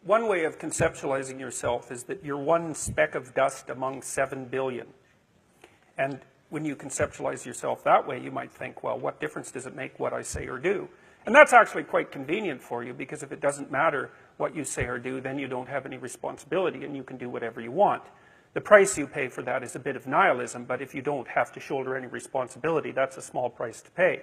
one way of conceptualizing yourself is that you're one speck of dust among 7 billion. And when you conceptualize yourself that way, you might think, well, what difference does it make what I say or do? And that's actually quite convenient for you, because if it doesn't matter what you say or do, then you don't have any responsibility and you can do whatever you want. The price you pay for that is a bit of nihilism, but if you don't have to shoulder any responsibility, that's a small price to pay.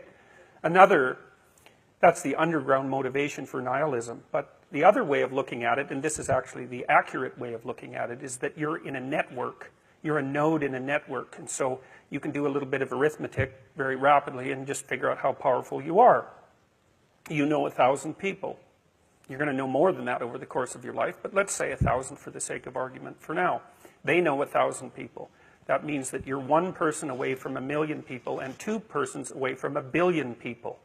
That's the underground motivation for nihilism. But the other way of looking at it, and this is actually the accurate way of looking at it, is that you're in a network. You're a node in a network, and so you can do a little bit of arithmetic very rapidly and just figure out how powerful you are. You know 1,000 people. You're going to know more than that over the course of your life, but let's say 1,000 for the sake of argument for now. They know 1,000 people. That means that you're one person away from 1,000,000 people and 2 persons away from 1,000,000,000 people.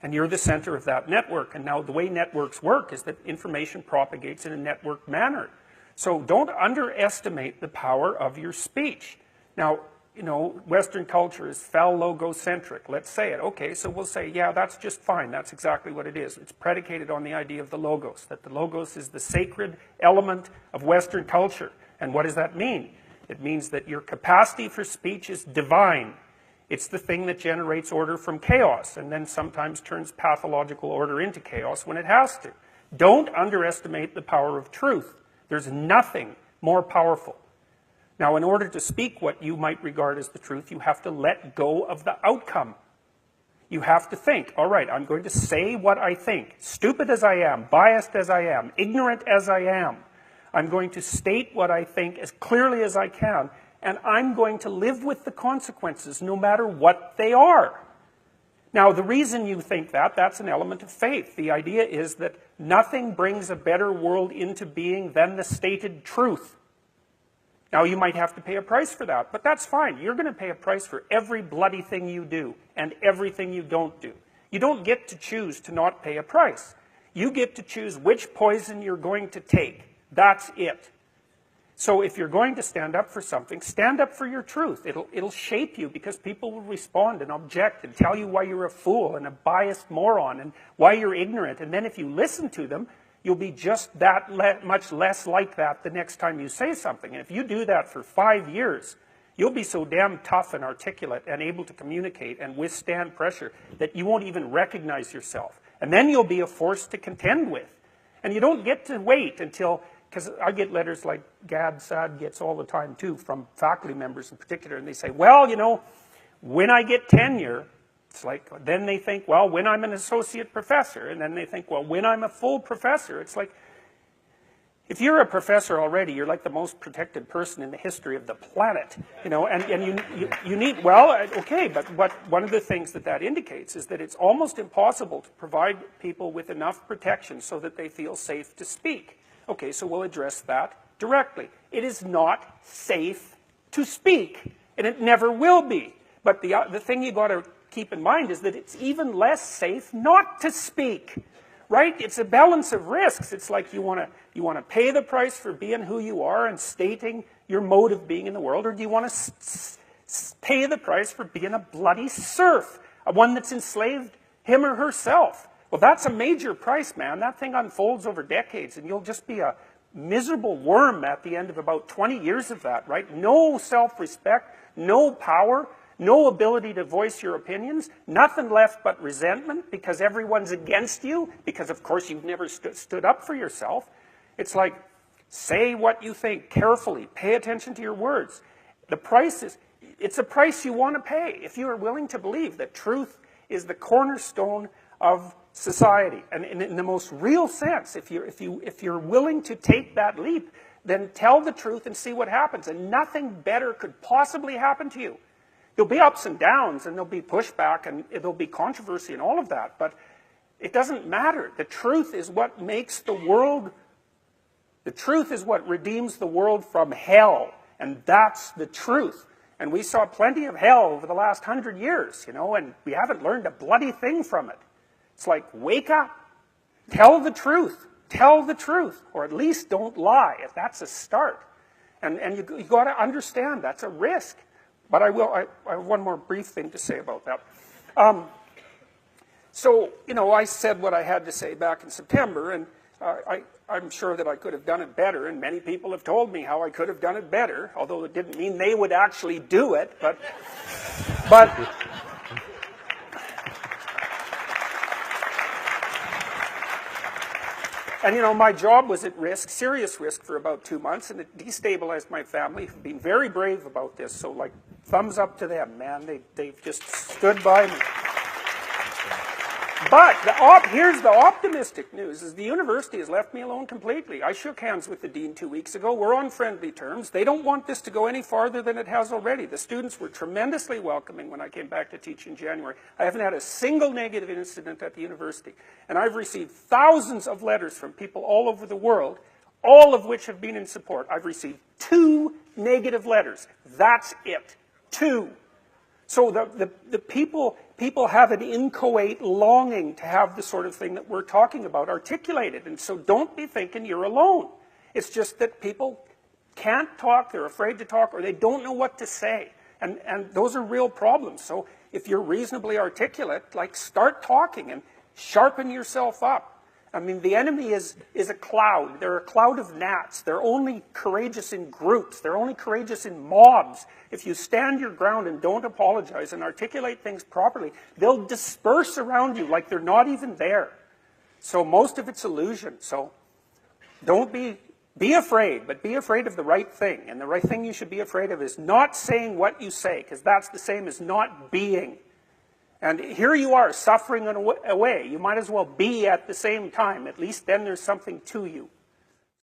And you're the center of that network. And now the way networks work is that information propagates in a network manner. So don't underestimate the power of your speech. Now, you know, Western culture is phallogocentric. Let's say it. Okay, so we'll say, yeah, that's just fine. That's exactly what it is. It's predicated on the idea of the logos, that the logos is the sacred element of Western culture. And what does that mean? It means that your capacity for speech is divine. It's the thing that generates order from chaos, and then sometimes turns pathological order into chaos when it has to. Don't underestimate the power of truth. There's nothing more powerful. Now, in order to speak what you might regard as the truth, you have to let go of the outcome. You have to think, all right, I'm going to say what I think, stupid as I am, biased as I am, ignorant as I am. I'm going to state what I think as clearly as I can, and I'm going to live with the consequences no matter what they are. Now, the reason you think that, that's an element of faith. The idea is that nothing brings a better world into being than the stated truth. Now, you might have to pay a price for that, but that's fine. You're going to pay a price for every bloody thing you do and everything you don't do. You don't get to choose to not pay a price. You get to choose which poison you're going to take. That's it. So if you're going to stand up for something, stand up for your truth. It'll shape you, because people will respond and object and tell you why you're a fool and a biased moron and why you're ignorant. And then if you listen to them, you'll be just that much less like that the next time you say something. And if you do that for 5 years, you'll be so damn tough and articulate and able to communicate and withstand pressure that you won't even recognize yourself. And then you'll be a force to contend with. And you don't get to wait until... Because I get letters like Gad Saad gets all the time too, from faculty members in particular, and they say, well, you know, when I get tenure, it's like, then they think, well, when I'm an associate professor, and then they think, well, when I'm a full professor. It's like, if you're a professor already, you're like the most protected person in the history of the planet, you know, and you need, well, okay, but one of the things that indicates is that it's almost impossible to provide people with enough protection so that they feel safe to speak. Okay, so we'll address that directly. It is not safe to speak, and it never will be. But the thing you got to keep in mind is that it's even less safe not to speak, right? It's a balance of risks. It's like you want to pay the price for being who you are and stating your mode of being in the world, or do you want to pay the price for being a bloody serf, one that's enslaved him or herself? Well, that's a major price, man. That thing unfolds over decades, and you'll just be a miserable worm at the end of about 20 years of that, right? No self-respect, no power, no ability to voice your opinions, nothing left but resentment because everyone's against you, because of course you've never stood up for yourself. It's like, say what you think carefully, pay attention to your words. The price is, it's a price you want to pay if you are willing to believe that truth is the cornerstone of society. And in the most real sense, if you're willing to take that leap, then tell the truth and see what happens. And nothing better could possibly happen to you. There'll be ups and downs, and there'll be pushback, and there'll be controversy and all of that, but it doesn't matter. The truth is what makes the world, the truth is what redeems the world from hell, and that's the truth. And we saw plenty of hell over the last 100 years, you know, and we haven't learned a bloody thing from it. It's like, wake up, tell the truth, or at least don't lie. That's a start. And you got to understand that's a risk. But I have one more brief thing to say about that. So, you know, I said what I had to say back in September, and I'm sure that I could have done it better, and many people have told me how I could have done it better, although it didn't mean they would actually do it, but and you know, my job was at risk, serious risk, for about 2 months, and it destabilized my family, who've been very brave about this, so like, thumbs up to them, man. They've just stood by me. But here's the optimistic news, is the university has left me alone completely. I shook hands with the dean 2 weeks ago. We're on friendly terms. They don't want this to go any farther than it has already. The students were tremendously welcoming when I came back to teach in January. I haven't had a single negative incident at the university. And I've received thousands of letters from people all over the world, all of which have been in support. I've received 2 negative letters. That's it. 2. So the people have an inchoate longing to have the sort of thing that we're talking about articulated. And so don't be thinking you're alone. It's just that people can't talk, they're afraid to talk, or they don't know what to say. And those are real problems. So if you're reasonably articulate, like, start talking and sharpen yourself up. I mean, the enemy is a cloud. They're a cloud of gnats. They're only courageous in groups. They're only courageous in mobs. If you stand your ground and don't apologize and articulate things properly, they'll disperse around you like they're not even there. So most of it's illusion. So don't be afraid, but be afraid of the right thing. And the right thing you should be afraid of is not saying what you say, because that's the same as not being. And here you are, suffering away. You might as well be at the same time. At least then there's something to you.